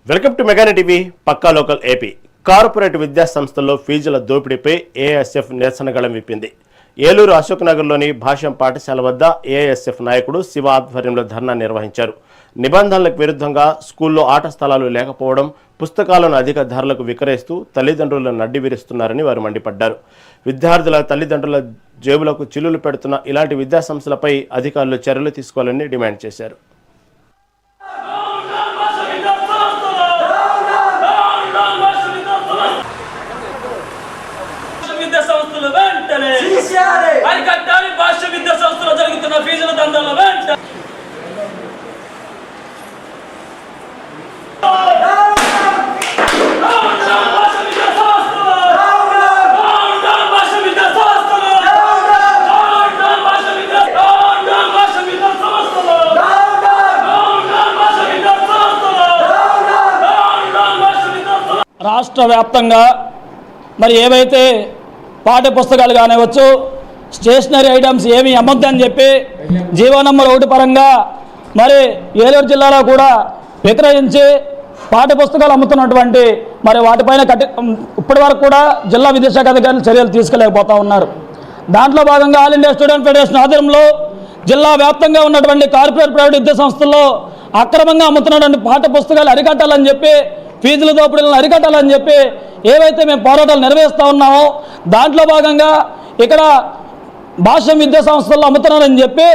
Welcome to Mega TV Pakka local AP. Corporate విద్యా సంస్థల్లో ఫీజుల దోపిడీపై ఏఐఎస్ఎఫ్ నిరసన గళం విప్పింది. ఏలూరు అశోక్ నగర్లోని భాష్యం పాఠశాల వద్ద ఏఐఎస్ఎఫ్ నాయకుడు శివ ఆధ్వర్యంలో ధర్నా నిర్వహించారు. నిబంధనలకు విరుద్ధంగా స్కూల్లో ఆట స్థలాలు లేకపోవడం, పుస్తకాలను అధిక ధరలకు విక్రయిస్తూ తల్లిదండ్రులను నడ్డి విరుస్తున్నారని వారు మండిపడ్డారు. విద్యార్థుల తల్లిదండ్రుల జేబులకు చిల్లులు పెడుతున్న ఇలాంటి విద్యా సంస్థలపై అధికారులు చర్యలు తీసుకోవాలని డిమాండ్ చేశారు. భాష్య విద్యా సంస్థలో జరుగుతున్న ఫీజుల దందాల వెంట రాష్ట్ర వ్యాప్తంగా మరి ఏవైతే పాఠ్య పుస్తకాలు కానివచ్చు, స్టేషనరీ ఐటమ్స్ ఏమీ అమ్మొద్దని చెప్పి జీవో నంబర్ 1 పరంగా మరి ఏలూరు జిల్లాలో కూడా విక్రయించి పాఠ్య పుస్తకాలు అమ్ముతున్నటువంటి మరి వాటిపైన ఇప్పటి వరకు కూడా జిల్లా విద్యాశాఖ అధికారులు చర్యలు తీసుకోలేకపోతూ ఉన్నారు. దాంట్లో భాగంగా ఆల్ ఇండియా స్టూడెంట్ ఫెడరేషన్ ఆధ్వర్యంలో జిల్లా వ్యాప్తంగా ఉన్నటువంటి కార్పొరేట్ ప్రైవేట్ విద్యా సంస్థల్లో అక్రమంగా అమ్ముతున్నటువంటి పాఠ్య పుస్తకాలు అరికట్టాలని చెప్పి, ఫీజుల దోపిడీలను అరికట్టాలని చెప్పి ఏవైతే మేము పోరాటాలు నిర్వహిస్తూ ఉన్నామో దాంట్లో భాగంగా ఇక్కడ భాష్యం విద్యా సంస్థల్లో అమ్ముతున్నారని చెప్పి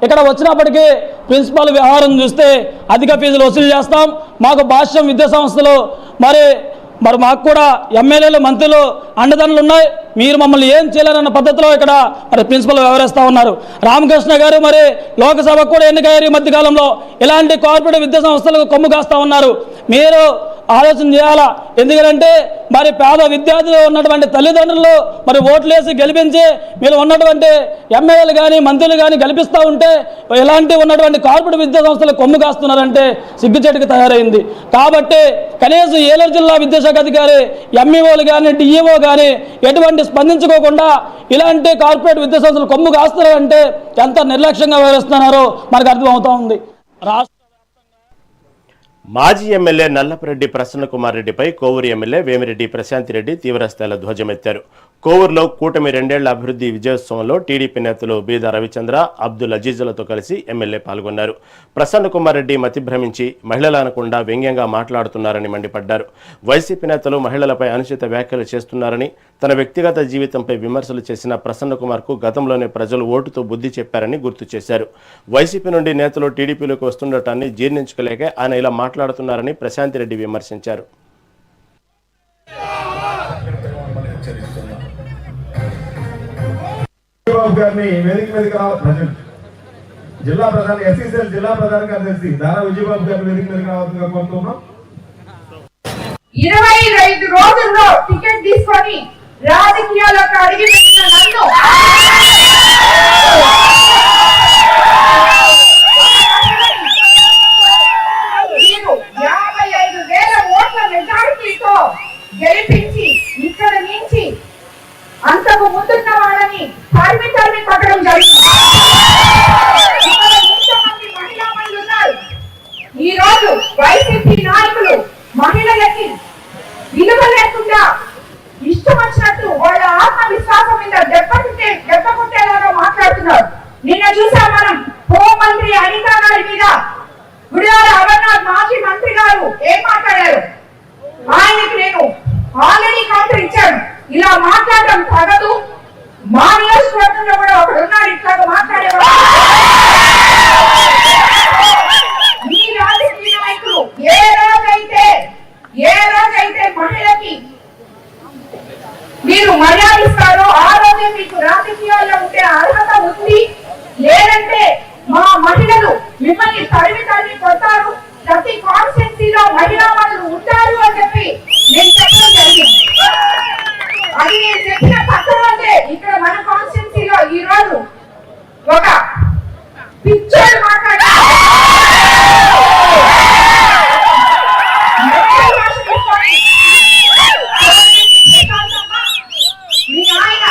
ఇక్కడ వచ్చినప్పటికీ ప్రిన్సిపాల్ వ్యవహారం చూస్తే అధిక ఫీజులు వసూలు చేస్తాం, మాకు భాష్యం విద్యా సంస్థలు మరి మాకు కూడా ఎమ్మెల్యేలు మంత్రులు అండదండలు ఉన్నాయి, మీరు మమ్మల్ని ఏం చేయలేరన్న పద్ధతిలో ఇక్కడ మరి ప్రిన్సిపల్ వ్యవహరిస్తూ ఉన్నారు. రామకృష్ణ గారు మరి లోక్సభకు కూడా ఎన్నికయ్యారు ఈ మధ్యకాలంలో. ఇలాంటి కార్పొరేట్ విద్యా సంస్థలకు కొమ్ము కాస్తూ ఉన్నారు. మీరు ఆలోచన చేయాలా. ఎందుకంటే మరి పేద విద్యార్థులు ఉన్నటువంటి తల్లిదండ్రులు మరి ఓట్లేసి గెలిపించి మీరు ఉన్నటువంటి ఎమ్మెల్యేలు కానీ మంత్రులు కానీ గెలిపిస్తూ ఉంటే ఇలాంటి ఉన్నటువంటి కార్పొరేట్ విద్యా సంస్థలు కొమ్ము కాస్తున్నారంటే సిగ్గుచేటుకు తయారైంది. కాబట్టి కనీసం ఏలూరు జిల్లా విద్యాశాఖ అధికారి, ఎంఈఓలు కానీ డిఈఓ కానీ ఎటువంటి స్పందించుకోకుండా ఇలాంటి కార్పొరేట్ విద్యా సంస్థలు కొమ్ము కాస్తున్నారంటే ఎంత నిర్లక్ష్యంగా వ్యవహరిస్తున్నారో మనకు అర్థమవుతూ ఉంది. మాజీ ఎమ్మెల్యే నల్లపరెడ్డి ప్రసన్న కుమార్ రెడ్డిపై కోవూరు ఎమ్మెల్యే వేమిరెడ్డి ప్రశాంతి రెడ్డి తీవ్రస్థాయిలో ధ్వజమెత్తారు. కోవూరులో కూటమి 2 ఏళ్ల అభివృద్ధి విజయోత్సవంలో టీడీపీ నేతలు బీదా రవిచంద్ర, అబ్దుల్ అజీజులతో కలిసి ఎమ్మెల్యే పాల్గొన్నారు. ప్రసన్న కుమార్ రెడ్డి మతిభ్రమించి మహిళలు అనకుండా వ్యంగ్యంగా మాట్లాడుతున్నారని మండిపడ్డారు. వైసీపీ నేతలు మహిళలపై అనుచిత వ్యాఖ్యలు చేస్తున్నారని, తన వ్యక్తిగత జీవితంపై విమర్శలు చేసిన ప్రసన్న కుమార్కు గతంలోనే ప్రజలు ఓటుతో బుద్ధి చెప్పారని గుర్తు చేశారు. వైసీపీ నుండి నేతలు టీడీపీలోకి వస్తుండటాన్ని జీర్ణించుకోలేక ఆయన ఇలా మాట్లాడుతున్నారని ప్రశాంతి రెడ్డి విమర్శించారు. జిల్లా ప్రధాన ఎస్సీసీఎల్ జిల్లా ప్రధాన కార్యదర్శి దారా విజయబాబు గారిని వేదిక మీదకి రావాల్సిందిగా కోరుతున్నాం. 25 రోజుల్లో టికెట్ తీసుకొని రాజకీయాల్లోకి అడుగుపెట్టిన నన్ను మీరు 55,000 ఓట్ల మెజారిటీతో గెలిపించి ఇక్కడ నుంచి అంతకు ముందున్న వాళ్ళని తరిమి కొట్టడం జరిగింది. ఎంతమంది మహిళా మనులు ఉన్నారు. ఈ రోజు వైసీపీ నాయకులు మహిళలకి విలువ లేకుండా ఇష్టం వచ్చినట్టు వాళ్ళ ఆత్మవిశ్వాసం మీద దెబ్బ కొట్టేలాగా మాట్లాడుతున్నారు. నిన్న చూసాం మనం హోంమంత్రి అనిత గారి మీద గుడివాడ అమర్నాథ్ మాజీ మంత్రి గారు ఏం మాట్లాడారు. ఆయనకి నేను ఆల్రెడీ కౌంటర్ ఇచ్చాను. ఇలా మాట్లాడడం తగదు. మా నియోజకవర్గంలో కూడా ఒకడు ఉన్నాడు ఇట్లాగా మాట్లాడేవాడు. మీ రాజకీయ నాయకులు ఏ రోజైతే మహిళకి మీరు మర్యాదిస్తారో ఆ రోజే మీకు రాజకీయాల్లో ఉండే అర్హత ఉంది. లేదంటే మా మహిళలు మిమ్మల్ని తరిమి కొడతారు, ప్రతి కాన్స్టిట్యున్సీలో మహిళా మనులు ఉంటారు అని చెప్పి నేను చెప్పడం జరిగింది. అది నేను చెప్పిన పక్కనే ఇక్కడ మన కాన్స్టిట్యున్సీలో ఈ రోజు ఒక పిక్చర్ మాట్లాడారు. మీ ఆయన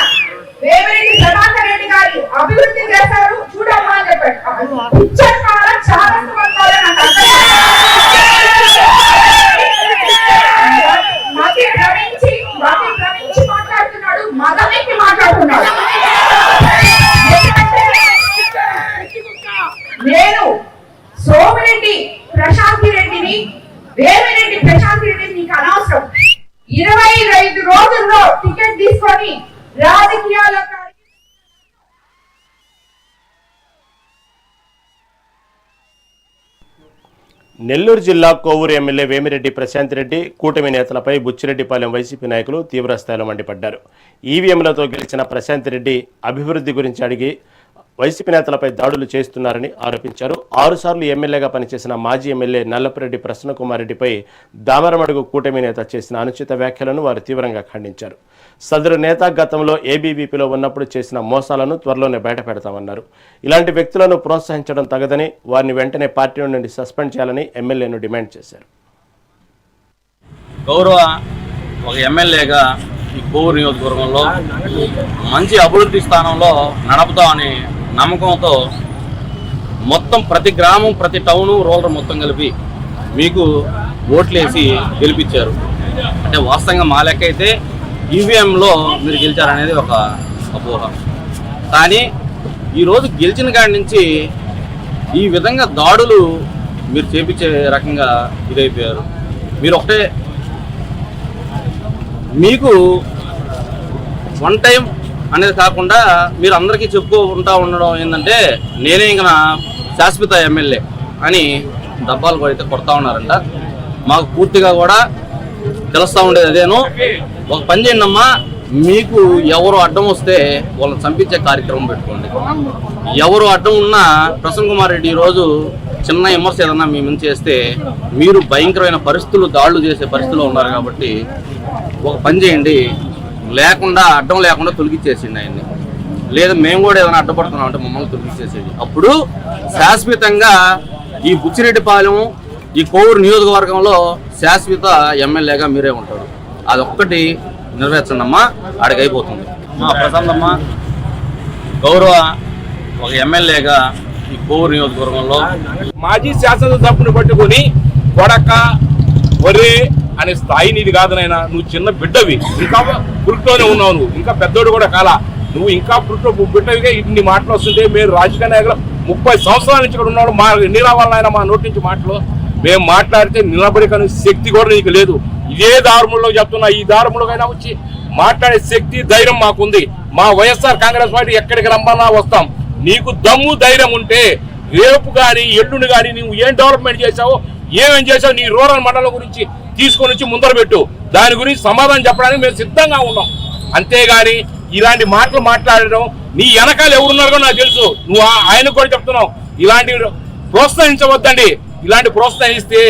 వేమిరెడ్డి ప్రభాకర్ రెడ్డి గారి అభివృద్ధి చేశారు చూడమ్మా అని చెప్పాడు. పిక్చర్ చాలా తీసుకొని రాజకీయాల్లో నెల్లూరు జిల్లా కోవూరు ఎమ్మెల్యే వేమిరెడ్డి ప్రశాంత్ రెడ్డి కూటమి నేతలపై బుచ్చిరెడ్డిపాలెం వైసీపీ నాయకులు తీవ్రస్థాయిలో మండిపడ్డారు. ఈవీఎంలతో గెలిచిన ప్రశాంత్ రెడ్డి అభివృద్ధి గురించి అడిగి వైసీపీ నేతలపై దాడులు చేస్తున్నారని ఆరోపించారు. 6 సార్లు ఎమ్మెల్యేగా పనిచేసిన మాజీ ఎమ్మెల్యే నల్లపురెడ్డి ప్రసన్నకుమార్ రెడ్డిపై దామరమడుగు కూటమి నేత చేసిన అనుచిత వ్యాఖ్యలను వారు తీవ్రంగా ఖండించారు. సదరు నేత గతంలో ఏబీవీపీలో ఉన్నప్పుడు చేసిన మోసాలను త్వరలోనే బయటపెడతామన్నారు. ఇలాంటి వ్యక్తులను ప్రోత్సహించడం తగదని, వారిని వెంటనే పార్టీ నుండి సస్పెండ్ చేయాలని ఎమ్మెల్యేను డిమాండ్ చేశారు. గౌరవ ఒక ఎమ్మెల్యేగా ఈ కోవూరు నియోజకవర్గంలో మంచి అభివృద్ధి స్థానంలో నడుపుతామని నమ్మకంతో మొత్తం ప్రతి గ్రామం, ప్రతి టౌను, రూరల్ మొత్తం కలిపి మీకు ఓట్లేసి గెలిపించారు. అంటే వాస్తవంగా మా లెక్క అయితే ఈవీఎంలో మీరు గెలిచారనేది ఒక అపోహ. కానీ ఈరోజు గెలిచిన కాడి నుంచి ఈ విధంగా దాడులు మీరు చేపించే రకంగా ఇదైపోయారు. మీరు ఒకటే మీకు వన్ టైం అనేది కాకుండా మీరు అందరికీ చెప్పుకుంటూ ఉండడం ఏంటంటే నేనే ఇంకా శాశ్వత ఎమ్మెల్యే అని డబ్బాలు కూడా కొడతా ఉన్నారంట. మాకు పూర్తిగా కూడా తెలుస్తూ ఉండేది అదేను. ఒక పని చేయండి అమ్మా, మీకు ఎవరు అడ్డం వస్తే వాళ్ళని చంపించే కార్యక్రమం పెట్టుకోండి. ఎవరు అడ్డం ఉన్నా ప్రసన్న కుమార్ రెడ్డి ఈరోజు చిన్న విమర్శ ఏదన్నా మీ ముందు చేస్తే మీరు భయంకరమైన పరిస్థితులు, దాడులు చేసే పరిస్థితుల్లో ఉన్నారు. కాబట్టి ఒక పని చేయండి, లేకుండా అడ్డం లేకుండా తొలగించేసిండి ఆయన్ని. లేదా మేము కూడా ఏదైనా అడ్డపడుతున్నాం అంటే మమ్మల్ని తొలగించేసేది. అప్పుడు శాశ్వతంగా ఈ బుచ్చిరెడ్డిపాలెం, ఈ కోవూరు నియోజకవర్గంలో శాశ్వత ఎమ్మెల్యేగా మీరే ఉంటారు. అదొక్కటి నెరవేర్చండి అమ్మా, ఆడికి అయిపోతుంది. మా ప్రసన్నమ్మ గౌరవ ఒక ఎమ్మెల్యేగా ఈ కోవూరు నియోజకవర్గంలో మాజీ శాసనసభ్యుని పట్టుకొని కొడక ఒరే అనే స్థాయి నీది కాదు నాయన. నువ్వు చిన్న బిడ్డవి, ఇంకా పురుట్లోనే ఉన్నావు. నువ్వు ఇంకా పెద్దోడు కూడా కాలా. నువ్వు ఇంకా బిడ్డవిగా ఇన్ని మాటలు వస్తుంటే మీరు రాజకీయ నాయకులు 30 సంవత్సరాల నుంచి కూడా ఉన్నాడు. మా ఎన్ని రావాలన్నా మా నోటి నుంచి మాటలు మేము మాట్లాడితే నిలబడి కానీ శక్తి కూడా నీకు లేదు. ఇదే దారుములో చెప్తున్నా, ఈ దారుములోకైనా వచ్చి మాట్లాడే శక్తి, ధైర్యం మాకుంది. మా వైఎస్ఆర్ కాంగ్రెస్ పార్టీ ఎక్కడికి రమ్మన్నా వస్తాం. నీకు దమ్ము ధైర్యం ఉంటే రేపు కానీ ఎల్లుండి కానీ నువ్వు ఏం డెవలప్మెంట్ చేసావో, ఏమేం చేసావు, నీ రూరల్ మండలం గురించి తీసుకొని వచ్చి ముందర పెట్టు. దాని గురించి సమాధానం చెప్పడానికి మేము సిద్ధంగా ఉన్నాం. అంతేగాని ఇలాంటి మాటలు మాట్లాడడం, నీ వెనకాల ఎవరున్నారో నాకు తెలుసు. నువ్వు ఆయనకు కూడా చెప్తున్నావు, ఇలాంటి ప్రోత్సహించవద్దండి. ఇలాంటి ప్రోత్సహిస్తే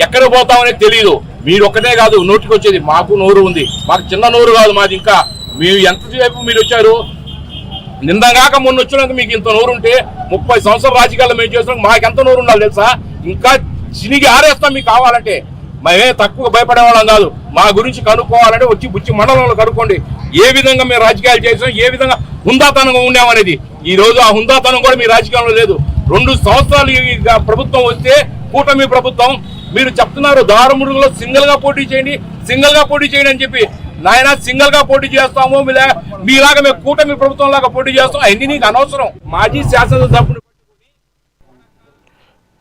ఎక్కడ పోతామనేది తెలియదు. మీరు ఒక్కటే కాదు నోటికి వచ్చేది, మాకు నోరు ఉంది. మాకు చిన్న నోరు కాదు మాది. ఇంకా మీరు ఎంతసేపు మీరు వచ్చారు, నిందగాక మొన్న వచ్చినాక మీకు ఇంత నోరు ఉంటే 30 సంవత్సరాల రాజకీయాల్లో మేము చేస్తున్నాం. మాకెంత నోరు ఉండాలి తెలుసా? ఇంకా చినిగి ఆరేస్తాం మీకు కావాలంటే. మేమే తక్కువ భయపడేవాళ్ళం కాదు. మా గురించి కనుక్కోవాలంటే వచ్చి బుచ్చి మండలంలో కనుక్కోండి. ఏ విధంగా మేము రాజకీయాలు చేసాం, ఏ విధంగా హుందాతనంగా ఉండేమనేది. ఈ రోజు ఆ హుందాతనం కూడా మీ రాజకీయంలో లేదు. 2 సంవత్సరాలు ప్రభుత్వం వస్తే కూటమి ప్రభుత్వం, మీరు చెప్తున్నారు దారుముడుగులో సింగిల్ గా పోటీ చేయండి అని చెప్పి. నాయన సింగిల్ గా పోటీ చేస్తాము, మీలాగా మేము కూటమి ప్రభుత్వం లాగా పోటీ చేస్తాం. అవన్నీ నీకు అనవసరం. మాజీ శాసనసభ్యుడు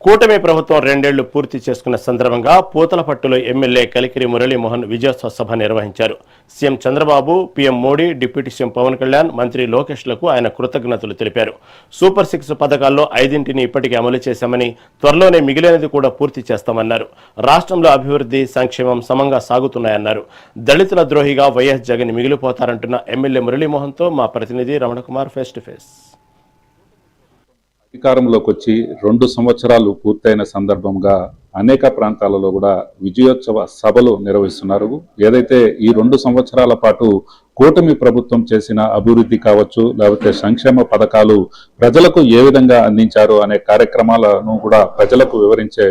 కూటమి ప్రభుత్వం 2 ఏళ్లు పూర్తి చేసుకున్న సందర్భంగా పూతలపట్టులో ఎమ్మెల్యే కలికిరి మురళీమోహన్ విజయోత్సవ సభ నిర్వహించారు. CM Chandrababu, PM Modi, deputy CM Pavan Kalyan, మంత్రి లోకేష్లకు ఆయన కృతజ్ఞతలు తెలిపారు. సూపర్ 6 పథకాల్లో 5ంటిని ఇప్పటికే అమలు చేశామని, త్వరలోనే మిగిలినది కూడా పూర్తి చేస్తామన్నారు. రాష్ట్రంలో అభివృద్ధి, సంక్షేమం సమంగా సాగుతున్నాయన్నారు. దళితుల ద్రోహిగా వైఎస్ జగన్ మిగిలిపోతారంటున్న ఎమ్మెల్యే మురళీమోహన్తో మా ప్రతినిధి రమణకుమార్ ఫేస్ టు ఫేస్. అధికారంలోకి వచ్చి 2 సంవత్సరాలు పూర్తయిన సందర్భంగా అనేక ప్రాంతాలలో కూడా విజయోత్సవ సభలు నిర్వహిస్తున్నారు. ఏదైతే ఈ 2 సంవత్సరాల పాటు కూటమి ప్రభుత్వం చేసిన అభివృద్ధి కావచ్చు, లేకపోతే సంక్షేమ పథకాలు ప్రజలకు ఏ విధంగా అందించారు అనే కార్యక్రమాలను కూడా ప్రజలకు వివరించే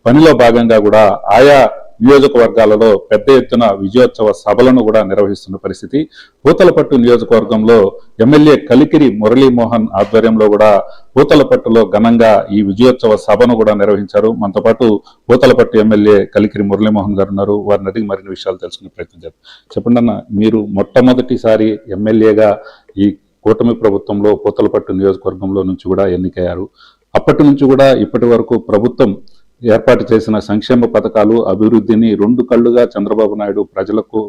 పనిలో భాగంగా కూడా ఆయా నియోజకవర్గాలలో పెద్ద ఎత్తున విజయోత్సవ సభలను కూడా నిర్వహిస్తున్న పరిస్థితి. పూతలపట్టు నియోజకవర్గంలో ఎమ్మెల్యే కలికిరి మురళీమోహన్ ఆధ్వర్యంలో కూడా పూతలపట్టులో ఘనంగా ఈ విజయోత్సవ సభను కూడా నిర్వహించారు. మనతో పాటు పూతలపట్టు ఎమ్మెల్యే కలికిరి మురళీమోహన్ గారు ఉన్నారు. వారిని అడిగి మరిన్ని విషయాలు తెలుసుకునే ప్రయత్నం చేద్దాం. చెప్పండి అన్న, మీరు మొట్టమొదటిసారి ఎమ్మెల్యేగా ఈ కూటమి ప్రభుత్వంలో పూతలపట్టు నియోజకవర్గంలో నుంచి కూడా ఎన్నికయ్యారు. అప్పటి నుంచి కూడా ఇప్పటి వరకు ప్రభుత్వం ఏర్పాటు చేసిన సంక్షేమ పథకాలు, అభివృద్ధిని 2 కళ్లుగా చంద్రబాబు నాయుడు ప్రజలకు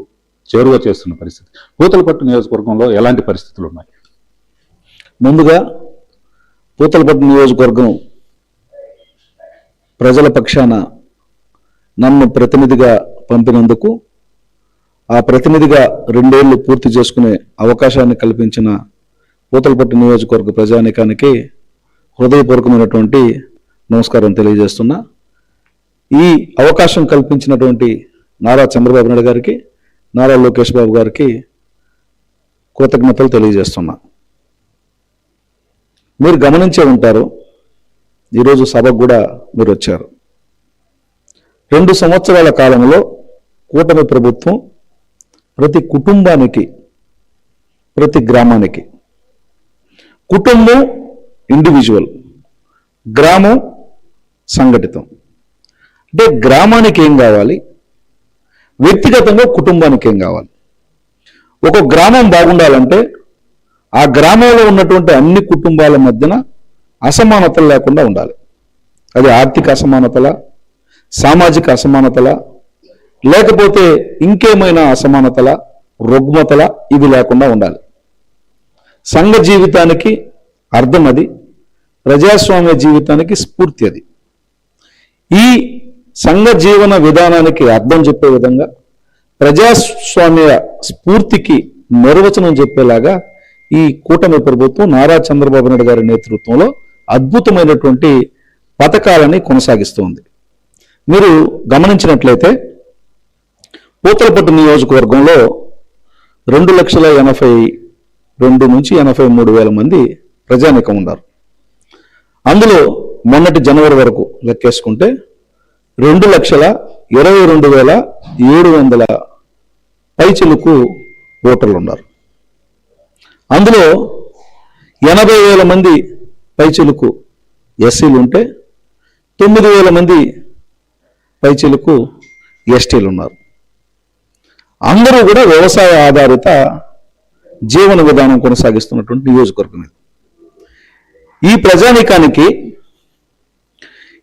చేరువ చేస్తున్న పరిస్థితి. పూతలపట్టు నియోజకవర్గంలో ఎలాంటి పరిస్థితులు ఉన్నాయి? ముందుగా పూతలపట్టు నియోజకవర్గం ప్రజల పక్షాన నన్ను ప్రతినిధిగా పంపినందుకు, ఆ ప్రతినిధిగా 2 ఏళ్లు పూర్తి చేసుకునే అవకాశాన్ని కల్పించిన పూతలపట్టు నియోజకవర్గ ప్రజానీకానికి హృదయపూర్వకమైనటువంటి నమస్కారం తెలియజేస్తున్నా. ఈ అవకాశం కల్పించినటువంటి నారా చంద్రబాబు నాయుడు గారికి, నారా లోకేష్ బాబు గారికి కృతజ్ఞతలు తెలియజేస్తున్నా. మీరు గమనించే ఉంటారు, ఈరోజు సభకు కూడా మీరు వచ్చారు. 2 సంవత్సరాల కాలంలో కూటమి ప్రభుత్వం ప్రతి కుటుంబానికి, ప్రతి గ్రామానికి, కుటుంబం ఇండివిజువల్, గ్రామం సంఘటితం. అంటే గ్రామానికి ఏం కావాలి, వ్యక్తిగతంగా కుటుంబానికి ఏం కావాలి. ఒక గ్రామం బాగుండాలంటే ఆ గ్రామంలో ఉన్నటువంటి అన్ని కుటుంబాల మధ్యన అసమానతలు లేకుండా ఉండాలి. అది ఆర్థిక అసమానతల, సామాజిక అసమానతల, లేకపోతే ఇంకేమైనా అసమానతల, రుగ్మతల, ఇవి లేకుండా ఉండాలి. సంఘ జీవితానికి అర్థం అది, ప్రజాస్వామ్య జీవితానికి స్ఫూర్తి అది. ఈ సంఘ జీవన విధానానికి అర్థం చెప్పే విధంగా, ప్రజాస్వామ్య స్ఫూర్తికి నిర్వచనం చెప్పేలాగా ఈ కూటమి ప్రభుత్వం నారా చంద్రబాబు నాయుడు గారి నేతృత్వంలో అద్భుతమైనటువంటి పథకాలని కొనసాగిస్తోంది. మీరు గమనించినట్లయితే పూతలపట్టు నియోజకవర్గంలో 2,82,000 నుంచి 83,000 మంది ప్రజానీకం ఉన్నారు. అందులో మొన్నటి జనవరి వరకు లెక్కేసుకుంటే 2,22,700 పైచిలుకు ఓటర్లు ఉన్నారు. అందులో 80,000 మంది పైచిలుకు ఎస్సీలు ఉంటే 9,000 మంది పైచిలుకు ఎస్టీలు ఉన్నారు. అందరూ కూడా వ్యవసాయ ఆధారిత జీవన విధానం కొనసాగిస్తున్నటువంటి నియోజకవర్గం ఇది. ఈ ప్రజానీకానికి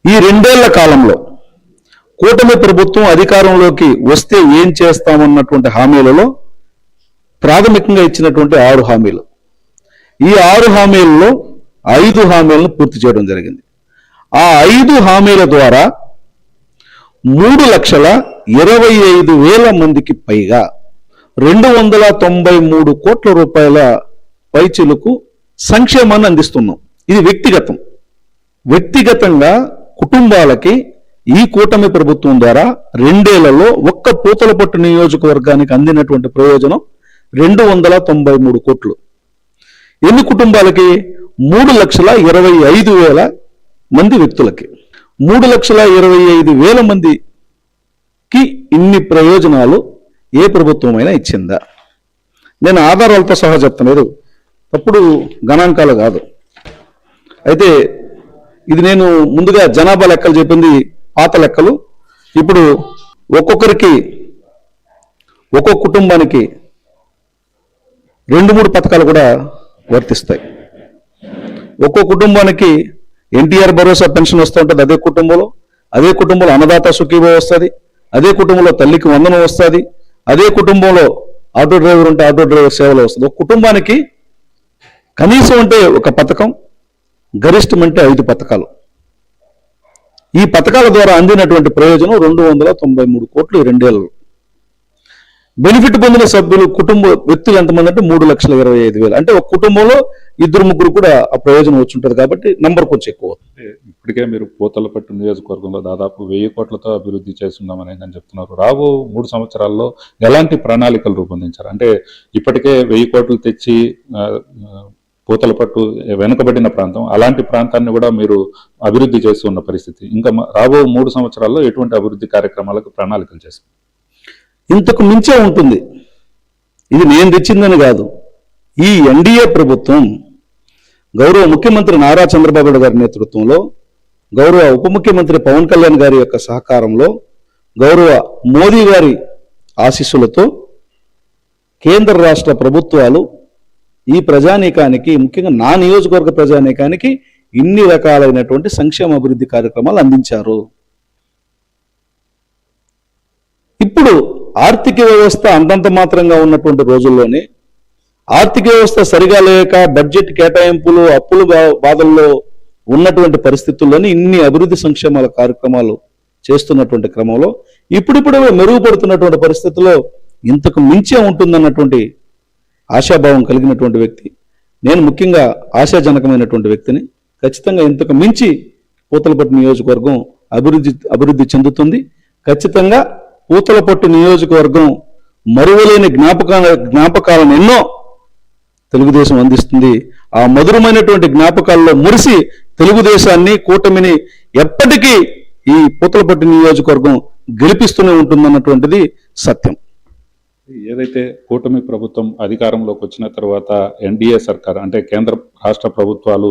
ఈ 2 ఏళ్ల కాలంలో కూటమి ప్రభుత్వం అధికారంలోకి వస్తే ఏం చేస్తామన్నటువంటి హామీలలో ప్రాథమికంగా ఇచ్చినటువంటి 6 హామీలు. ఈ 6 హామీలలో 5 హామీలను పూర్తి చేయడం జరిగింది. ఆ 5 హామీల ద్వారా 3,25,000 మందికి పైగా 293 కోట్ల రూపాయల పైచిలుకు సంక్షేమాన్ని అందిస్తున్నాం. ఇది వ్యక్తిగతంగా కుటుంబాలకి ఈ కూటమి ప్రభుత్వం ద్వారా 2 ఏళ్లలో ఒక్క పూతలపట్టు నియోజకవర్గానికి అందినటువంటి ప్రయోజనం 293 కోట్లు. ఎన్ని కుటుంబాలకి? 3,25,000 మంది వ్యక్తులకి. 3,25,000 మందికి ఇన్ని ప్రయోజనాలు ఏ ప్రభుత్వమైనా ఇచ్చిందా? నేను ఆధారాలతో సహా చెప్తాను, తప్పుడు గణాంకాలు కాదు. అయితే ఇది నేను ముందుగా జనాభా లెక్కలు చెప్పింది పాత లెక్కలు. ఇప్పుడు ఒక్కొక్కరికి, ఒక్కొక్క కుటుంబానికి 2-3 పథకాలు కూడా వర్తిస్తాయి. ఒక్కో కుటుంబానికి ఎన్టీఆర్ భరోసా పెన్షన్ వస్తూ ఉంటుంది అదే కుటుంబంలో అన్నదాత సుఖీభవ వస్తుంది, అదే కుటుంబంలో తల్లికి వందనం వస్తుంది, అదే కుటుంబంలో ఆటో డ్రైవర్ ఉంటే ఆటో డ్రైవర్ సేవలు వస్తుంది. ఒక కుటుంబానికి కనీసం అంటే ఒక పథకం, గరిష్టం అంటే 5 పథకాలు. ఈ పథకాల ద్వారా అందినటువంటి ప్రయోజనం 293 కోట్లు 2 ఏళ్ళు. బెనిఫిట్ పొందిన సభ్యులు వ్యక్తులు ఎంతమంది అంటే 3,25,000. అంటే ఒక కుటుంబంలో 2-3 కూడా ఆ ప్రయోజనం వచ్చి ఉంటుంది కాబట్టి నంబర్ కొంచెం ఎక్కువ. ఇప్పటికే మీరు పూతలపట్టు నియోజకవర్గంలో దాదాపు 1000 కోట్లతో అభివృద్ధి చేస్తున్నామని చెప్తున్నారు. రాబో 3 సంవత్సరాల్లో ఎలాంటి ప్రణాళికలు రూపొందించారు? అంటే ఇప్పటికే 1000 కోట్లు తెచ్చి పూతలపట్టు వెనుకబడిన ప్రాంతం, అలాంటి ప్రాంతాన్ని కూడా మీరు అభివృద్ధి చేస్తున్న పరిస్థితి. ఇంకా రాబో 3 సంవత్సరాల్లో ఎటువంటి అభివృద్ధి కార్యక్రమాలకు ప్రణాళికలు చేస్తారు? ఇంతకు మించే ఉంటుంది. ఇది నేను తెచ్చిందని కాదు. ఈ ఎన్డీఏ ప్రభుత్వం గౌరవ ముఖ్యమంత్రి నారా చంద్రబాబు నాయుడు గారి నేతృత్వంలో, గౌరవ ఉప ముఖ్యమంత్రి పవన్ కళ్యాణ్ గారి యొక్క సహకారంలో, గౌరవ మోదీ గారి ఆశీస్సులతో కేంద్ర రాష్ట్ర ప్రభుత్వాలు ఈ ప్రజానీకానికి, ముఖ్యంగా నా నియోజకవర్గ ప్రజానీకానికి ఇన్ని రకాలైనటువంటి సంక్షేమ అభివృద్ధి కార్యక్రమాలు అందించారు. ఇప్పుడు ఆర్థిక వ్యవస్థ అంతంత మాత్రంగా ఉన్నటువంటి రోజుల్లోనే ఆర్థిక వ్యవస్థ సరిగా లేక బడ్జెట్ కేటాయింపులు అప్పుల బాధల్లో ఉన్నటువంటి పరిస్థితుల్లోనే ఇన్ని అభివృద్ధి సంక్షేమాల కార్యక్రమాలు చేస్తున్నటువంటి క్రమంలో ఇప్పుడిప్పుడు మెరుగుపడుతున్నటువంటి పరిస్థితుల్లో ఇంతకు మించే ఉంటుందన్నటువంటి ఆశాభావం కలిగినటువంటి వ్యక్తి నేను. ముఖ్యంగా ఆశాజనకమైనటువంటి వ్యక్తిని. ఖచ్చితంగా ఇంతకు మించి పూతలపట్టు నియోజకవర్గం అభివృద్ధి చెందుతుంది. ఖచ్చితంగా పూతలపట్టు నియోజకవర్గం మరువలేని జ్ఞాపకాలను ఎన్నో తెలుగుదేశం అందిస్తుంది. ఆ మధురమైనటువంటి జ్ఞాపకాల్లో మురిసి తెలుగుదేశాన్ని, కూటమిని ఎప్పటికీ ఈ పూతలపట్టు నియోజకవర్గం గెలిపిస్తూనే ఉంటుందన్నటువంటిది సత్యం. ఏదైతే కూటమి ప్రభుత్వం అధికారంలోకి వచ్చిన తర్వాత ఎన్డీఏ సర్కార్ అంటే కేంద్ర రాష్ట్ర ప్రభుత్వాలు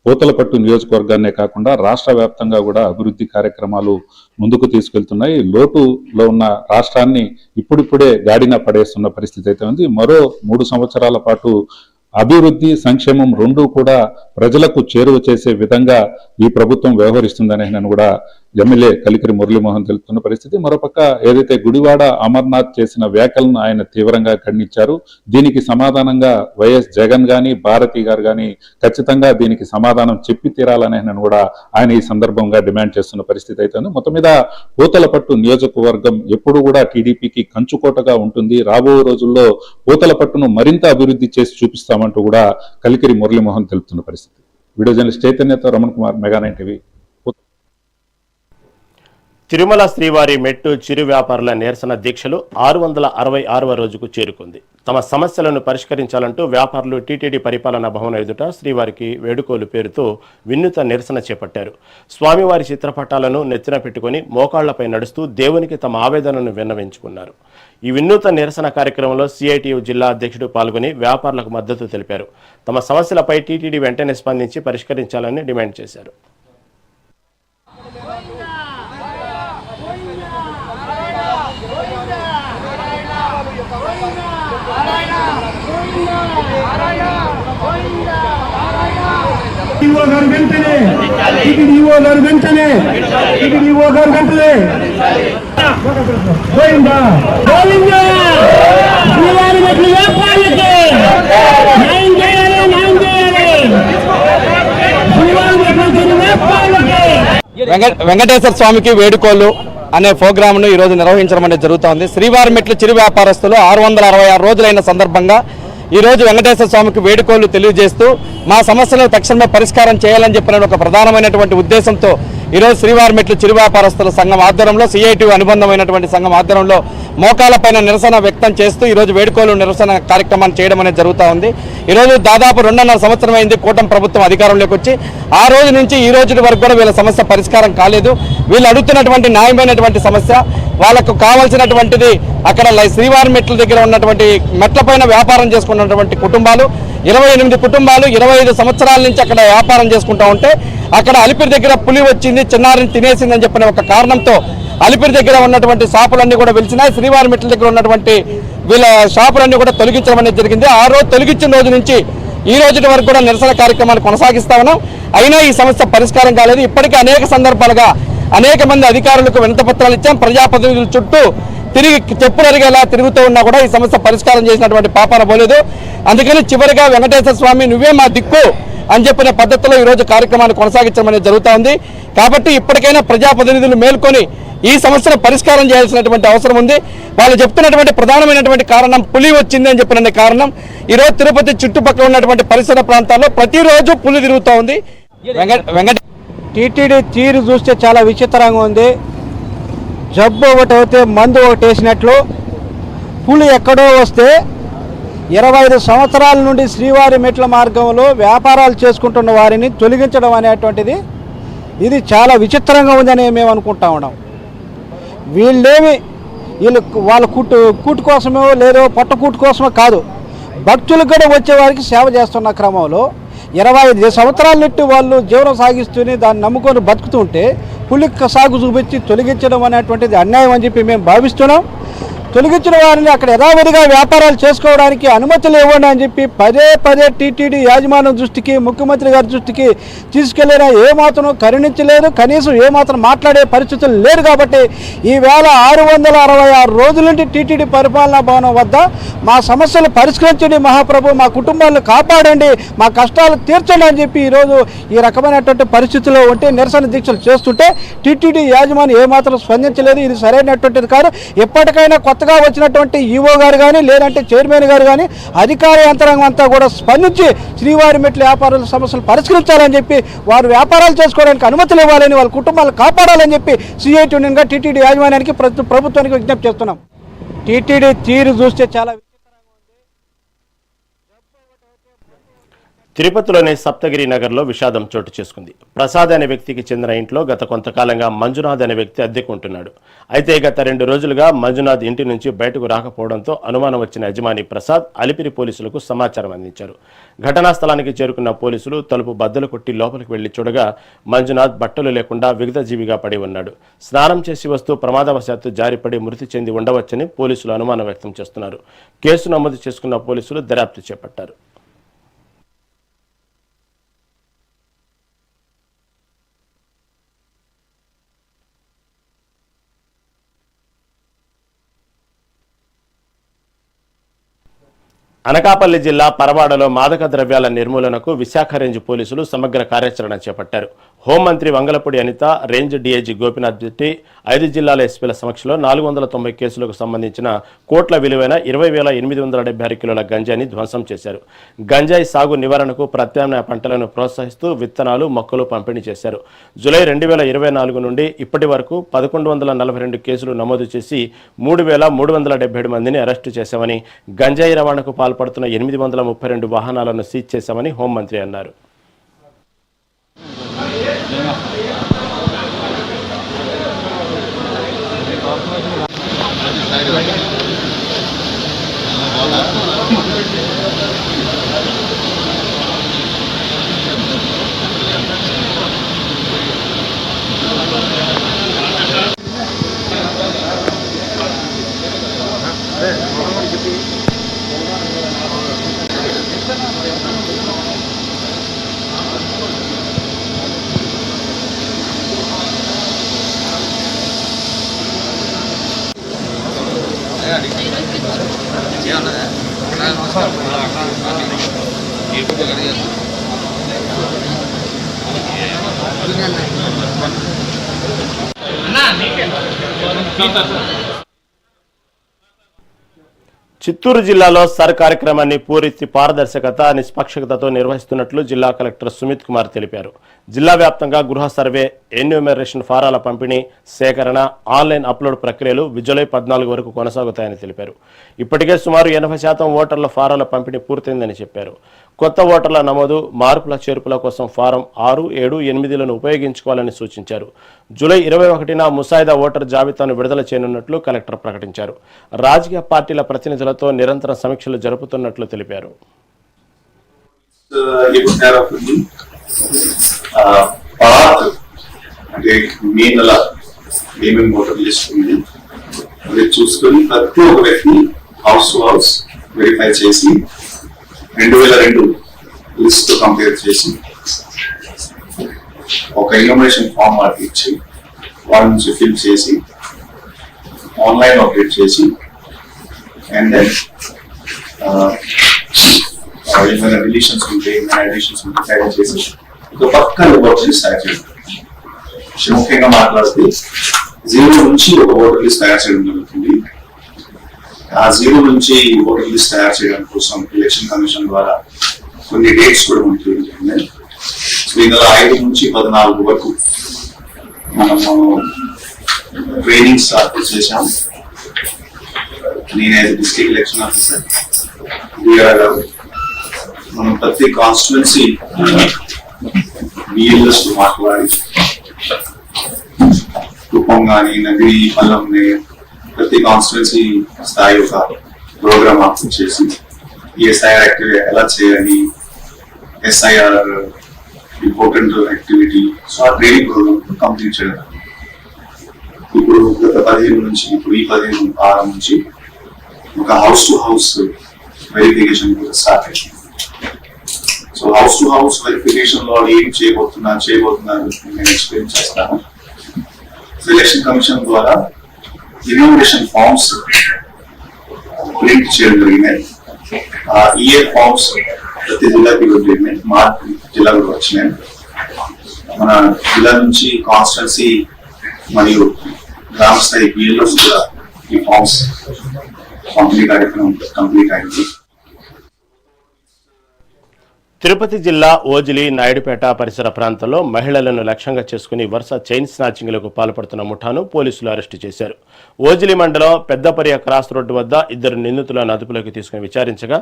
పూతలపట్టు నియోజకవర్గాన్నే కాకుండా రాష్ట్ర వ్యాప్తంగా కూడా అభివృద్ధి కార్యక్రమాలు ముందుకు తీసుకెళ్తున్నాయి. లోటులో ఉన్న రాష్ట్రాన్ని ఇప్పుడిప్పుడే గాడిన పడేస్తున్న పరిస్థితి అయితే ఉంది. మరో 3 సంవత్సరాల పాటు అభివృద్ధి, సంక్షేమం రెండూ కూడా ప్రజలకు చేరువ చేసే విధంగా ఈ ప్రభుత్వం వ్యవహరిస్తుందని నేను కూడా ఎమ్మెల్యే కలికిరి మురళీమోహన్ తెలుపుతున్న పరిస్థితి. మరోపక్క ఏదైతే గుడివాడ అమర్నాథ్ చేసిన వ్యాఖ్యలను ఆయన తీవ్రంగా ఖండించారు. దీనికి సమాధానంగా వైఎస్ జగన్ గాని, భారతి గారు గాని ఖచ్చితంగా దీనికి సమాధానం చెప్పి తీరాలని నేను కూడా ఆయన ఈ సందర్భంగా డిమాండ్ చేస్తున్న పరిస్థితి అయితే ఉంది. మొత్తం మీద పూతలపట్టు నియోజకవర్గం ఎప్పుడు కూడా టీడీపీకి కంచుకోటగా ఉంటుంది. రాబో రోజుల్లో పూతలపట్టును మరింత అభివృద్ధి చేసి చూపిస్తామంటూ కూడా కలికిరి మురళీమోహన్ తెలుపుతున్న పరిస్థితి. వీడియో జర్నలిస్ట్ చైతన్యతో రమణ్ కుమార్, మెగా9 టీవీ. తిరుమల శ్రీవారి మెట్టు చిరు వ్యాపారుల నిరసన దీక్షలు 666వ రోజుకు చేరుకుంది. తమ సమస్యలను పరిష్కరించాలంటూ వ్యాపారులు టీటీడీ పరిపాలనా భవనం ఎదుట శ్రీవారికి వేడుకోలు పేరుతో వినూత్న నిరసన చేపట్టారు. స్వామివారి చిత్రపటాలను నెత్తిన పెట్టుకుని మోకాళ్లపై నడుస్తూ దేవునికి తమ ఆవేదనను విన్నవించుకున్నారు. ఈ వినూత్న నిరసన కార్యక్రమంలో సిఐటియు జిల్లా అధ్యక్షుడు పాల్గొని వ్యాపారులకు మద్దతు తెలిపారు. తమ సమస్యలపై టీటీడీ వెంటనే స్పందించి పరిష్కరించాలని డిమాండ్ చేశారు. వెంకటేశ్వర స్వామికి వేడుకోలు అనే ప్రోగ్రామ్ను ఈరోజు నిర్వహించడం అనేది జరుగుతోంది. శ్రీవారి మెట్లు చిరు వ్యాపారస్తులు 666 రోజులైన సందర్భంగా ఈరోజు వెంకటేశ్వర స్వామికి వేడుకోలు తెలియజేస్తూ మా సమస్యలను తక్షణమే పరిష్కారం చేయాలని చెప్పిన ఒక ప్రధానమైనటువంటి ఉద్దేశంతో ఈరోజు శ్రీవారి మెట్లు చిరు వ్యాపారస్తుల సంఘం ఆధ్వర్యంలో సిఐటి అనుబంధమైనటువంటి సంఘం ఆధ్వర్యంలో మోకాలపైన నిరసన వ్యక్తం చేస్తూ ఈరోజు వేడుకోలు నిరసన కార్యక్రమాన్ని చేయడం అనేది జరుగుతూ ఉంది. ఈరోజు దాదాపు 2.5 సంవత్సరం అయింది కూటమి ప్రభుత్వం అధికారంలోకి వచ్చి. ఆ రోజు నుంచి ఈ రోజు వరకు కూడా వీళ్ళ సమస్య పరిష్కారం కాలేదు. వీళ్ళు అడుగుతున్నటువంటి న్యాయమైనటువంటి సమస్య, వాళ్ళకు కావాల్సినటువంటిది అక్కడ శ్రీవారి మెట్ల దగ్గర ఉన్నటువంటి మెట్లపైన వ్యాపారం చేసుకున్నటువంటి కుటుంబాలు 28 కుటుంబాలు 25 సంవత్సరాల నుంచి అక్కడ వ్యాపారం చేసుకుంటూ ఉంటే అక్కడ అలిపిరి దగ్గర పులి వచ్చింది, చిన్నారిని తినేసిందని చెప్పిన ఒక కారణంతో అలిపిరి దగ్గర ఉన్నటువంటి షాపులన్నీ కూడా వెలిసినాయి. శ్రీవారి మెట్ల దగ్గర ఉన్నటువంటి వీళ్ళ షాపులన్నీ కూడా తొలగించడం అనేది జరిగింది. ఆ రోజు తొలగించిన రోజు నుంచి ఈ రోజు వరకు కూడా నిరసన కార్యక్రమాన్ని కొనసాగిస్తా ఉన్నాం. అయినా ఈ సమస్య పరిష్కారం కాలేదు. ఇప్పటికీ అనేక సందర్భాలుగా అనేక మంది అధికారులకు వినతిపత్రాలు ఇచ్చాం. ప్రజాప్రతినిధుల చుట్టూ తిరిగి చెప్పులరిగేలా తిరుగుతూ ఉన్నా కూడా ఈ సమస్య పరిష్కారం చేసినటువంటి పాపాన పోలేదు. అందుకని చివరిగా వెంకటేశ్వర స్వామి నువ్వే మా దిక్కు అని చెప్పిన పద్ధతిలో ఈరోజు కార్యక్రమాన్ని కొనసాగించడం అనేది జరుగుతూ ఉంది. కాబట్టి ఇప్పటికైనా ప్రజాప్రతినిధులు మేల్కొని ఈ సమస్యను పరిష్కారం చేయాల్సినటువంటి అవసరం ఉంది. వాళ్ళు చెప్తున్నటువంటి ప్రధానమైనటువంటి కారణం పులి వచ్చింది అని చెప్పిన కారణం. ఈరోజు తిరుపతి చుట్టుపక్కల ఉన్నటువంటి పరిసర ప్రాంతాల్లో ప్రతిరోజు పులి తిరుగుతూ ఉంది. టీటీడీ తీరు చూస్తే చాలా విచిత్రంగా ఉంది. జబ్బు ఒకటి అయితే మందు ఒకటి వేసినట్లు పులి ఎక్కడో వస్తే 25 సంవత్సరాల నుండి శ్రీవారి మెట్ల మార్గంలో వ్యాపారాలు చేసుకుంటున్న వారిని తొలగించడం అనేటువంటిది ఇది చాలా విచిత్రంగా ఉందని మేము అనుకుంటా ఉన్నాం. వీళ్ళు వాళ్ళ కూటు కోసమో లేదో పట్టకూటు కోసమో కాదు, భక్తులకు కూడా వచ్చే వారికి సేవ చేస్తున్న క్రమంలో 25 సంవత్సరాల నుండి వాళ్ళు జీవనం సాగిస్తూనే దాన్ని నమ్ముకొని బతుకుతుంటే పులి సాగు చూపించి తొలగించడం అనేటువంటిది అన్యాయం అని చెప్పి మేము భావిస్తున్నాం. తొలగించిన వారిని అక్కడ యథావిధిగా వ్యాపారాలు చేసుకోవడానికి అనుమతులు ఇవ్వండి అని చెప్పి పదే పదే టీటీడీ యాజమాన్యం దృష్టికి, ముఖ్యమంత్రి గారి దృష్టికి తీసుకెళ్లినా ఏమాత్రం కరుణించలేదు, కనీసం ఏమాత్రం మాట్లాడే పరిస్థితులు లేదు. కాబట్టి ఈవేళ 666 రోజుల నుండి టీటీడీ పరిపాలనా భవనం వద్ద మా సమస్యలు పరిష్కరించండి మహాప్రభు, మా కుటుంబాలను కాపాడండి, మా కష్టాలు తీర్చండి అని చెప్పి ఈరోజు ఈ రకమైనటువంటి పరిస్థితుల్లో ఉంటే నిరసన దీక్షలు చేస్తుంటే టీటీడీ యాజమాన్యం ఏమాత్రం స్పందించలేదు. ఇది సరైనటువంటిది కాదు. ఎప్పటికైనా కొత్తగా వచ్చినటువంటి ఈవో గారు కానీ లేదంటే చైర్మన్ గారు కానీ అధికార యంత్రాంగం అంతా కూడా స్పందించి శ్రీవారి మెట్ల వ్యాపారుల సమస్యలు పరిష్కరించాలని చెప్పి, వారు వ్యాపారాలు చేసుకోవడానికి అనుమతులు ఇవ్వాలని, వాళ్ళ కుటుంబాలను కాపాడాలని చెప్పి సిఐటి యూనియన్గా టీటీడీ యాజమాన్యానికి ప్రభుత్వానికి విజ్ఞప్తి చేస్తున్నాం. టీటీడీ తీరు చూస్తే చాలా తిరుపతిలోని సప్తగిరి నగర్లో విషాదం చోటు చేసుకుంది. ప్రసాద్ అనే వ్యక్తికి చెందిన ఇంట్లో గత కొంతకాలంగా మంజునాథ్ అనే వ్యక్తి అద్దెకుంటున్నాడు. అయితే గత 2 రోజులుగా మంజునాథ్ ఇంటి నుంచి బయటకు రాకపోవడంతో అనుమానం వచ్చిన యజమాని ప్రసాద్ అలిపిరి పోలీసులకు సమాచారం అందించారు. ఘటనా స్థలానికి చేరుకున్న పోలీసులు తలుపు బద్దలు కొట్టి లోపలికి వెళ్లి చూడగా మంజునాథ్ బట్టలు లేకుండా విగతజీవిగా పడి ఉన్నాడు. స్నానం చేసి వస్తూ ప్రమాదవశాత్తు జారిపడి మృతి చెంది ఉండవచ్చని పోలీసులు అనుమానం వ్యక్తం చేస్తున్నారు. కేసు నమోదు చేసుకున్న పోలీసులు దర్యాప్తు చేపట్టారు. అనకాపల్లి జిల్లా పరవాడలో మాదక ద్రవ్యాల నిర్మూలనకు విశాఖ రేంజ్ పోలీసులు సమగ్ర కార్యాచరణ చేపట్టారు. హోంమంత్రి వంగలపూడి అనిత, రేంజ్ డీఐజీ గోపీనాథ్ జెట్టి, 5 జిల్లాల ఎస్పీల సమక్షంలో 490 కేసులకు సంబంధించిన కోట్ల విలువైన 20,876 కిలోల గంజాయిని ధ్వంసం చేశారు. గంజాయి సాగు నివారణకు ప్రత్యామ్నాయ పంటలను ప్రోత్సహిస్తూ విత్తనాలు, మొక్కలు పంపిణీ చేశారు. జూలై 2024 నుండి ఇప్పటి వరకు 1142 కేసులు నమోదు చేసి 3,377 మందిని అరెస్టు చేశామని, గంజాయి రవాణాకు పాల్పడుతున్న 832 వాహనాలను సీజ్ చేశామని హోంమంత్రి అన్నారు. చిత్తూరు జిల్లాలో సర్ కార్యక్రమాన్ని పూర్తి పారదర్శకత, నిష్పక్షతతో నిర్వహిస్తున్నట్లు జిల్లా కలెక్టర్ సుమిత్ కుమార్ తెలిపారు. జిల్లా వ్యాప్తంగా గృహ సర్వే, ఎన్యూమరేషన్ ఫారాల పంపిణీ, సేకరణ, ఆన్లైన్ అప్లోడ్ ప్రక్రియలు జూలై 14 వరకు కొనసాగుతాయని తెలిపారు. ఇప్పటికే సుమారు 80% ఓటర్ల ఫారాల పంపిణీ పూర్తయిందని చెప్పారు. కొత్త ఓటర్ల నమోదు, మార్పుల చేర్పుల కోసం ఫారం 6, 7, 8లను ఉపయోగించుకోవాలని సూచించారు. జూలై 21న ముసాయిదా ఓటర్ జాబితాను విడుదల చేయనున్నట్లు కలెక్టర్ ప్రకటించారు. రాజకీయ పార్టీల ప్రతినిధులతో నిరంతర సమీక్షలు జరుపుతున్నట్లు తెలిపారు. చూసుకొని ప్రతి ఒక్క వ్యక్తి హౌస్ టు హౌస్ వెరిఫై చేసి 2002 లిస్ట్ కంపేర్ చేసి ఒక ఇన్ఫర్మేషన్ ఫామ్ వారికి ఇచ్చి వాళ్ళ నుంచి ఫిల్ చేసి ఆన్లైన్ అప్డేట్ చేసి అండ్ దెన్ ఏమైనా రిలేషన్స్ ఉంటే తయారు చేసి ఒక పక్క రిపోర్ట్ తయారు చేయడం. ముఖ్యంగా మాట్లాడితే 0 నుంచి ఒక ఓటర్ లిస్ట్ తయారు చేయడం జరుగుతుంది. ఆ 0 నుంచి ఓటర్ లిస్ట్ తయారు చేయడం కోసం ఎలక్షన్ కమిషన్ ద్వారా కొన్ని డేట్స్ కూడా ఉంటుంది. ఇందులో 5 నుంచి 14 వరకు మనము ట్రైనింగ్ స్టార్ట్ చేశాం. నేను డిస్ట్రిక్ట్ ఎలక్షన్ ఆఫీసర్ గారు మనం ప్రతి కాన్స్టిట్యున్సీ బిఎల్ఎస్ మాట్లాడి కుప్పం కానీ, నగిరి, పల్లంని ప్రతి కాన్స్టిట్యున్సీ స్థాయి ఒక ప్రోగ్రామ్ ఆఫర్ చేసి ఎస్ఐఆర్ యాక్టివిటీ ఎలా చేయాలి, ఎస్ఐఆర్ ఇంపార్టెంట్ యాక్టివిటీ, సో ఆ ట్రైనింగ్ ప్రోగ్రామ్ కంప్లీట్ చేయడం. ఇప్పుడు గత 15 నుంచి, ఇప్పుడు ఈ 15 వారం నుంచి ఒక హౌస్ టు హౌస్ వెరిఫికేషన్ కూడా స్టార్ట్ అయింది. So house to house verification లో ఏం చేయబోతున్నారు నేను ఎక్స్ప్లెయిన్ చేస్తాను. ఎలక్షన్ కమిషన్ ద్వారా ఇన్యూమరేషన్ ఫార్మ్స్ ప్రింట్ చేయడం జరిగినాయి. ఈఏ ఫార్మ్స్ ప్రతి జిల్లాకి ఇవ్వడం జరిగినాయి. మా జిల్లా కూడా వచ్చినాయి. మన జిల్లా నుంచి కాన్స్టిట్యున్సీ మరియు గ్రామ స్థాయి బిఎల్ఓస్ కూడా ఈ ఫార్మ్స్ పంపిణీ కార్యక్రమం కంప్లీట్ అయింది. తిరుపతి జిల్లా ఓజిలి నాయుడుపేట పరిసర ప్రాంతంలో మహిళలను లక్ష్యంగా చేసుకుని వరుస చైన్ స్నాచింగ్లకు పాల్పడుతున్న ముఠాను పోలీసులు అరెస్టు చేశారు. ఓజిలి మండలం పెద్దపర్య క్రాస్ రోడ్డు వద్ద 2 నిందితులను అదుపులోకి తీసుకుని విచారించగా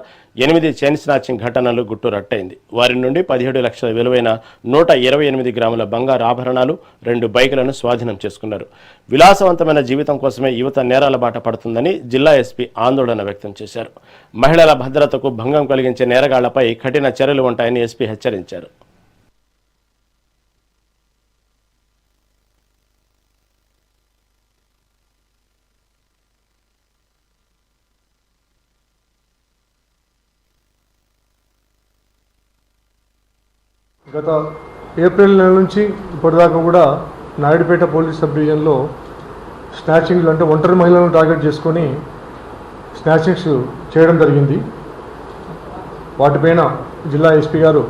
8 చైన్ స్నాచింగ్ ఘటనలు గుట్టురట్టయింది. వారి నుండి 17 లక్షల విలువైన 128 గ్రాముల బంగారు ఆభరణాలు, 2 బైకులను స్వాధీనం చేసుకున్నారు. విలాసవంతమైన జీవితం కోసమే యువత నేరాల బాట పడుతుందని జిల్లా ఎస్పీ ఆందోళన వ్యక్తం చేశారు. మహిళల భద్రతకు భంగం కలిగించే నేరగాళ్లపై కఠిన చర్యలు ఉంటాయని ఎస్పీ హెచ్చరించారు. గత ఏప్రిల్ నెల నుంచి ఇప్పటిదాకా కూడా నాయుడుపేట పోలీస్ సబ్ డివిజన్లో స్నాచింగ్లు అంటే ఒంటరి మహిళలను టార్గెట్ చేసుకొని స్నాచింగ్స్ చేయడం జరిగింది. వాటిపైన జిల్లా ఎస్పీ గారు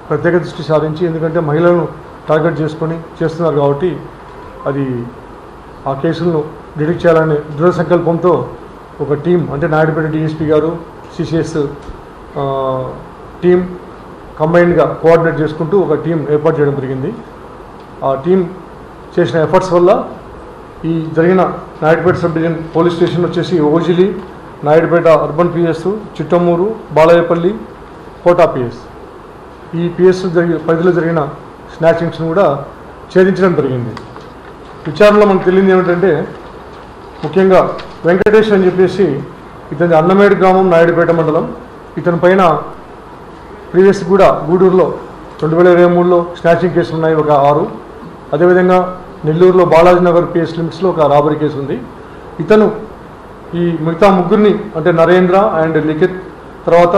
ప్రత్యేక దృష్టి సారించి, ఎందుకంటే మహిళలను టార్గెట్ చేసుకొని చేస్తున్నారు కాబట్టి అది ఆ కేసులను డిటెక్ట్ చేయాలనే దృఢ సంకల్పంతో ఒక టీం అంటే నాయుడుపేట డిఎస్పీ గారు, సిసిఎస్ టీం కంబైన్డ్గా కోఆర్డినేట్ చేసుకుంటూ ఒక టీం ఏర్పాటు చేయడం జరిగింది. ఆ టీం చేసిన ఎఫర్ట్స్ వల్ల ఈ జరిగిన Naidupeta sub division police station వచ్చేసి Ojili, Naidupeta urban PS, Chittamuru, Balayyapalli, Kota PS, ఈ పిఎస్ పరిధిలో జరిగిన స్నాచింగ్స్ను కూడా ఛేదించడం జరిగింది. విచారణలో మనకు తెలియదు ఏమిటంటే, ముఖ్యంగా వెంకటేష్ అని చెప్పేసి ఇతని అన్నమేడు గ్రామం, నాయుడుపేట మండలం. ఇతని పైన ప్రీవియస్ కూడా గూడూరులో 2023లో స్నాచింగ్ కేసులు ఉన్నాయి, ఒక 6. అదేవిధంగా నెల్లూరులో బాలాజీ నగర్ పిఎస్ లిమిట్స్లో ఒక రాబరీ కేసు ఉంది. ఇతను ఈ మిగతా ముగ్గురిని అంటే నరేంద్ర అండ్ లిఖిత్ తర్వాత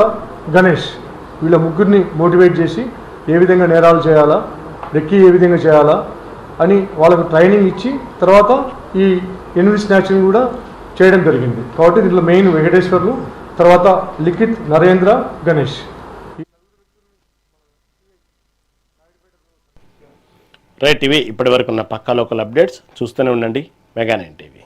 గణేష్, వీళ్ళ ముగ్గురిని మోటివేట్ చేసి ఏ విధంగా నేరాలు చేయాలా, రెక్కి ఏ విధంగా చేయాలా అని వాళ్ళకు ట్రైనింగ్ ఇచ్చి తర్వాత ఈ 8 స్నాచింగ్ కూడా చేయడం జరిగింది. కాబట్టి దీంట్లో మెయిన్ వెంకటేశ్వర్లు, తర్వాత లిఖిత్, నరేంద్ర, గణేష్. రైట్, ఇవి ఇప్పటి వరకు ఉన్న పక్కా లోకల్ అప్డేట్స్. చూస్తూనే ఉండండి మెగా 9 టీవీ.